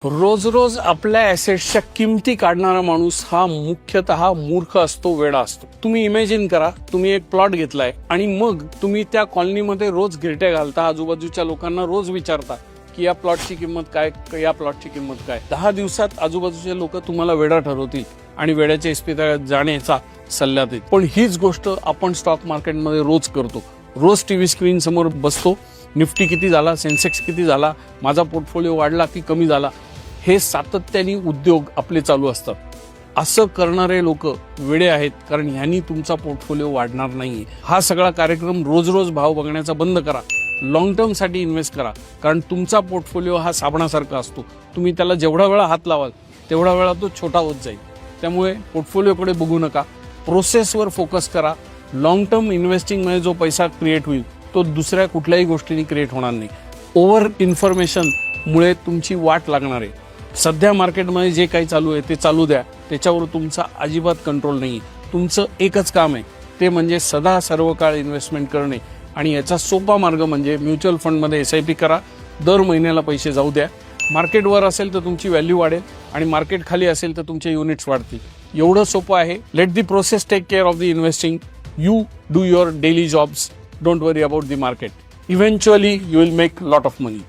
रोज रोज आपल्या ॲसेट्सच्या किमती काढणारा माणूस हा मुख्यतः मूर्ख असतो, वेडा असतो. तुम्ही इमॅजिन करा, तुम्ही एक प्लॉट घेतलाय आणि मग तुम्ही त्या कॉलनीमध्ये रोज गिरट्या घालता, आजूबाजूच्या लोकांना रोज विचारता की या प्लॉटची किंमत काय, या प्लॉटची किंमत काय. 10 दिवसात आजूबाजूचे लोक तुम्हाला वेडा ठरवतील आणि वेड्याच्या इस्पितळात जाण्याचा सल्ला देतील. पण हीच गोष्ट आपण स्टॉक मार्केटमध्ये रोज करतो. रोज टीव्ही स्क्रीन समोर बसतो, निफ्टी किती झाला, सेन्सेक्स किती झाला, माझा पोर्टफोलिओ वाढला की कमी झाला, हे सातत्याने उद्योग आपले चालू असतात. असं करणारे लोक वेडे आहेत, कारण ह्यांनी तुमचा पोर्टफोलिओ वाढणार नाहीये. हा सगळा कार्यक्रम रोज रोज भाव बघण्याचा बंद करा. लॉंग टर्म साठी इन्व्हेस्ट करा, कारण तुमचा पोर्टफोलिओ हा साबणासारखा असतो. तुम्ही त्याला जेवढा वेळा हात लावाल तेवढा वेळा तो छोटा होत जाईल. त्यामुळे पोर्टफोलिओकडे बघू नका, प्रोसेसवर फोकस करा. लॉंग टर्म इन्व्हेस्टिंग मध्ये जो पैसा क्रिएट होईल तो दुसऱ्या कुठल्याही गोष्टीने क्रिएट होणार नाही. ओव्हर इन्फॉर्मेशन मुळे तुमची वाट लागणार आहे. सध्या मार्केटमध्ये जे काही चालू आहे ते चालू द्या, त्याच्यावर तुमचा अजिबात कंट्रोल नाही. तुमचं एकच काम आहे, ते म्हणजे सदा सर्व काळ इन्व्हेस्टमेंट करणे. आणि याचा सोपा मार्ग म्हणजे म्युच्युअल फंडमध्ये SIP करा. दर महिन्याला पैसे जाऊ द्या. मार्केट वर असेल तर तुमची व्हॅल्यू वाढेल आणि मार्केट खाली असेल तर तुमचे युनिट्स वाढतील. एवढं सोपं आहे. Let the process take care of the investing. You do your daily jobs. Don't worry about the market. Eventually, you will make a lot of money.